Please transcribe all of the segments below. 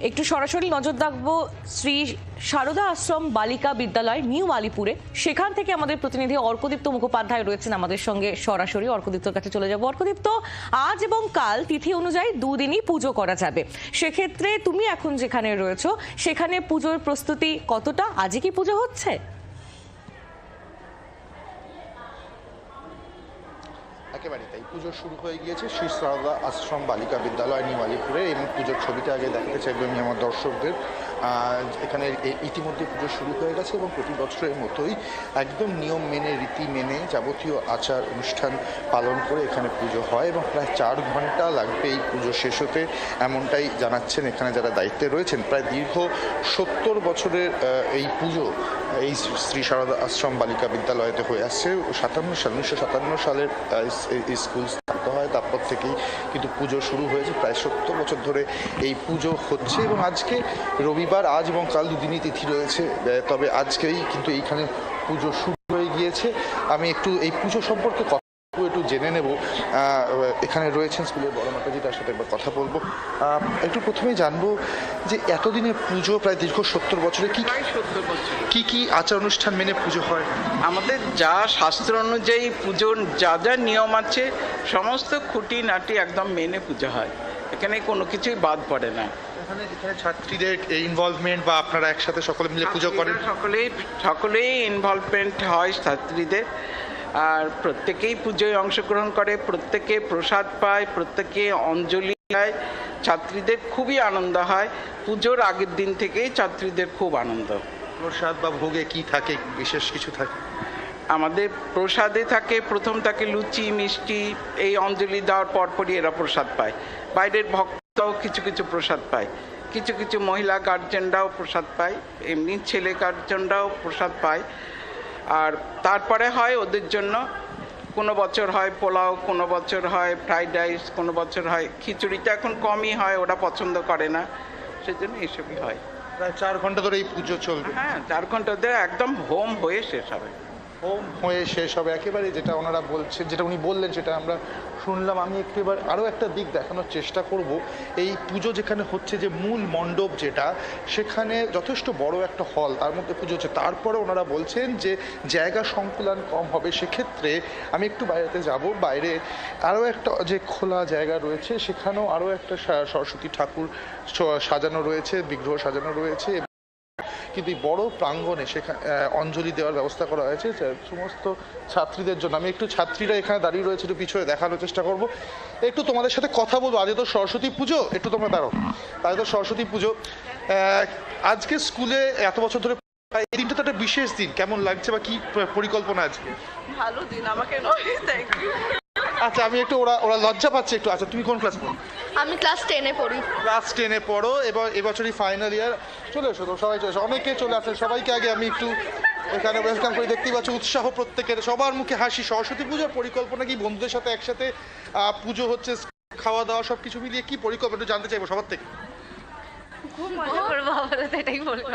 একটু সরাসরি নজর রাখবো শ্রী সারদা আশ্রম বালিকা বিদ্যালয় নিউ আলিপুরে। সেখান থেকে আমাদের প্রতিনিধি অর্কদীপ্ত মুখোপাধ্যায় রয়েছেন আমাদের সঙ্গে সরাসরি। অর্কদীপ্তর কাছে চলে যাব। অর্কদীপ্ত, আজ এবং কাল তিথি অনুযায়ী দুদিনই পুজো করা যাবে, সেক্ষেত্রে তুমি এখন যেখানে রয়েছো সেখানে পুজোর প্রস্তুতি কতটা? আজই কি পুজো হচ্ছে? একেবারে তাই, পুজো শুরু হয়ে গিয়েছে শ্রী সারদা আশ্রম বালিকা বিদ্যালয় নিউ আলিপুরে। এবং পুজোর ছবিটা আগে দেখাতে চাইবে আমি আমার দর্শকদের। এখানে ইতিমধ্যে পুজো শুরু হয়ে গেছে এবং প্রতি বছরের মতোই একদম নিয়ম মেনে, রীতি মেনে, যাবতীয় আচার অনুষ্ঠান পালন করে এখানে পুজো হয় এবং প্রায় 4 ঘন্টা লাগবে এই পুজো শেষ হতে, এমনটাই জানাচ্ছেন এখানে যারা দায়িত্বে রয়েছেন। প্রায় দীর্ঘ 70 বছরের এই পুজো এই শ্রী সারদা আশ্রম বালিকা বিদ্যালয়তে হয়ে আসছে। 1957 সালের এই স্কুল স্থাপিত হয়, তারপর থেকেই কিন্তু পুজো শুরু হয়েছে। প্রায় 70 বছর ধরে এই পুজো হচ্ছে এবং আজকে রবিবার, আজ এবং কাল দুদিনই তিথি রয়েছে, তবে আজকেই কিন্তু এইখানে পুজো শুরু হয়ে গিয়েছে। আমি একটু এই পুজো সম্পর্কে একটু জেনে নেব। এখানে রয়েছেন স্কুলের বড় মাতাজি, তার সাথে একবার কথা বলবো। একটু প্রথমেই জানবো যে এতদিনের পুজো, প্রায় দীর্ঘ 70 বছরে কি কি আচার অনুষ্ঠান মেনে পুজো হয়? আমাদের যা শাস্ত্র অনুযায়ী পুজোর যা যা নিয়ম আছে সমস্ত খুঁটিনাটি একদম মেনে পুজো হয়, এখানে কোনো কিছুই বাদ পড়ে না। এখানে ছাত্রীদের ইনভলভমেন্ট বা আপনারা একসাথে সকলে মিলে পুজো করেন? সকলেই ইনভলভমেন্ট হয় ছাত্রীদের, আর প্রত্যেকেই পুজোয় অংশগ্রহণ করে, প্রত্যেকে প্রসাদ পায়, প্রত্যেকে অঞ্জলি দেয়। ছাত্রীদের খুবই আনন্দ হয়, পুজোর আগের দিন থেকেই ছাত্রীদের খুব আনন্দ। প্রসাদ বা ভোগে কি থাকে, বিশেষ কিছু থাকে? আমাদের প্রসাদে থাকে, প্রথম থাকে লুচি মিষ্টি, এই অঞ্জলি দেওয়ার পরপরই এরা প্রসাদ পায়। বাইরের ভক্তরাও কিছু কিছু প্রসাদ পায়, কিছু কিছু মহিলা গার্জেনরাও প্রসাদ পায়, এমনি ছেলে গার্জেনরাও প্রসাদ পায়। আর তারপরে হয় ওদের জন্য, কোনো বছর হয় পোলাও, কোনো বছর হয় ফ্রাইড রাইস, কোনো বছর হয় খিচুড়িটা এখন কমই হয়, ওরা পছন্দ করে না, সেজন্য এসবই হয়। প্রায় 4 ঘন্টা ধরে এই পুজো চলবে? হ্যাঁ, 4 ঘন্টা ধরে একদম হোম হয়ে শেষ হবে। হোম হয়ে শেষ হবে একেবারে, যেটা ওনারা বলছেন, যেটা উনি বললেন সেটা আমরা শুনলাম। আমি একটু এবার আরও একটা দিক দেখানোর চেষ্টা করব। এই পুজো যেখানে হচ্ছে, যে মূল মণ্ডপ যেটা, সেখানে যথেষ্ট বড় একটা হল, তার মধ্যে পুজো হচ্ছে। তারপরে ওনারা বলছেন যে জায়গা সংকুলান কম হবে, সেক্ষেত্রে আমি একটু বাইরেতে যাব। বাইরে আরও একটা যে খোলা জায়গা রয়েছে, সেখানেও আরও একটা সরস্বতী ঠাকুর সাজানো রয়েছে, বিগ্রহ সাজানো রয়েছে। কিন্তু এই বড় প্রাঙ্গণে সেখানে অঞ্জলি দেওয়ার ব্যবস্থা করা হয়েছে সমস্ত ছাত্রীদের জন্য। আমি একটু ছাত্রীরা এখানে দাঁড়িয়ে রয়েছে, একটু পিছনে দেখানোর চেষ্টা করব, একটু তোমাদের সাথে কথা বলবো। আজকে তো সরস্বতী পুজো, একটু তোমরা দাঁড়াও। আজকে তো সরস্বতী পুজো, আজকে স্কুলে এত বছর ধরে এই দিনটা তো একটা বিশেষ দিন, কেমন লাগছে বা কি পরিকল্পনা আজকে? ভালো দিন, আমাকে নয়, থ্যাংক ইউ। আচ্ছা, আমি একটু ওরা লজ্জা পাচ্ছে একটু। আচ্ছা, তুমি কোন ক্লাস পড়ো? আমি ক্লাস 10-এ পড়ি। ক্লাস 10-এ পড়ো, এবার এবছরই ফাইনাল ইয়ার। চলে এসো, তো সবাই চলে এসো, অনেকে চলে আসে। সবাইকে আগে আমি একটু এখানে ওয়েলকাম করে। দেখতেই পাচ্ছি উৎসাহ প্রত্যেকের, সবার মুখে হাসি। সরস্বতী পুজোর পরিকল্পনা কি? বন্ধুদের সাথে একসাথে পুজো হচ্ছে, খাওয়া দাওয়া সব কিছু মিলিয়ে কি পরিকল্পনা একটু জানতে চাইবো সবার থেকে। খুব মজা করবো, আমাদের এটাই বলবো।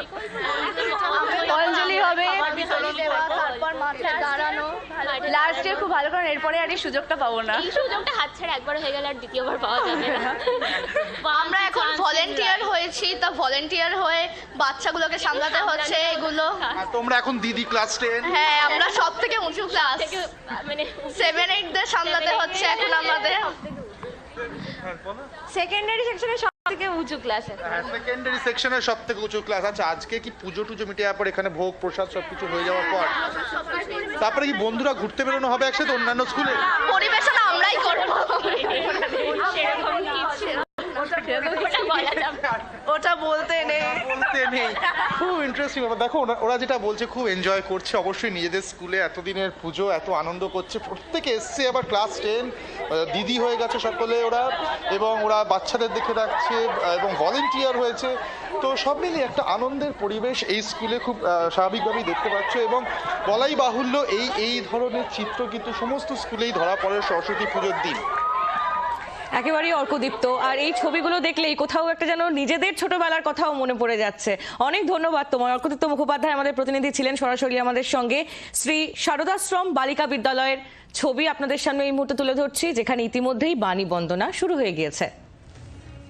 অঞ্জলি হবে, তারপর মাঠে দাঁড়ানো, লাস্ট ইয়ার খুব ভালো, কারণ এরপরে আর এই সুযোগটা পাবো না। এই সুযোগটা হাতছাড়া একবার হয়ে গেলে আর দ্বিতীয়বার পাওয়া যাবে না। আমরা এখন ভলেন্টিয়ার হয়েছি, তা ভলেন্টিয়ার হয়ে বাচ্চাগুলোকে সামলাতে হচ্ছে এগুলো। আর তোমরা এখন দিদি ক্লাস 10? হ্যাঁ, আমরা সব থেকে উঁচু ক্লাস, মানে 7-8দের সামলাতে হচ্ছে এখন আমাদের। সেকেন্ডারি সেকশনে সব থেকে উঁচু ক্লাসে, সেকেন্ডারি সেকশনের সব থেকে উঁচু ক্লাস। আচ্ছা, আজকে কি পুজো টুজো মিটে যাওয়ার পর, এখানে ভোগ প্রসাদ সবকিছু হয়ে যাওয়ার পর তারপরে কি বন্ধুরা ঘুরতে বেরোনো হবে একসাথে অন্যান্য স্কুলে? পরিবেশন আমরাই করবো। ওটা বলতে নেই। খুব ইন্টারেস্টিং ব্যাপার। দেখো, ওরা যেটা বলছে, খুব এনজয় করছে। অবশ্যই নিজেদের স্কুলে এতদিনের পুজো এত আনন্দ করছে, প্রত্যেকে এসছে। আবার ক্লাস 10 দিদি হয়ে গেছে সকলে ওরা, এবং ওরা বাচ্চাদের দেখে রাখছে এবং ভলেন্টিয়ার হয়েছে। তো সব মিলিয়ে একটা আনন্দের পরিবেশ এই স্কুলে খুব স্বাভাবিকভাবেই দেখতে পাচ্ছ। এবং বলাই বাহুল্য, এই ধরনের চিত্র কিন্তু সমস্ত স্কুলেই ধরা পড়ে সরস্বতী পুজোর দিন। একেবারেই অর্কদীপ্ত, আর এই ছবিগুলো দেখলেই কোথাও একটা যেন নিজেদের ছোটবেলার কথাও মনে পড়ে যাচ্ছে। অনেক ধন্যবাদ তোমার। অর্কদীপ্ত মুখোপাধ্যায় আমাদের প্রতিনিধি ছিলেন সরাসরি আমাদের সঙ্গে। শ্রী সারদাশ্রম বালিকা বিদ্যালয়ের ছবি আপনাদের সামনে এই মুহূর্তে তুলে ধরছি, যেখানে ইতিমধ্যেই বাণী বন্দনা শুরু হয়ে গিয়েছে।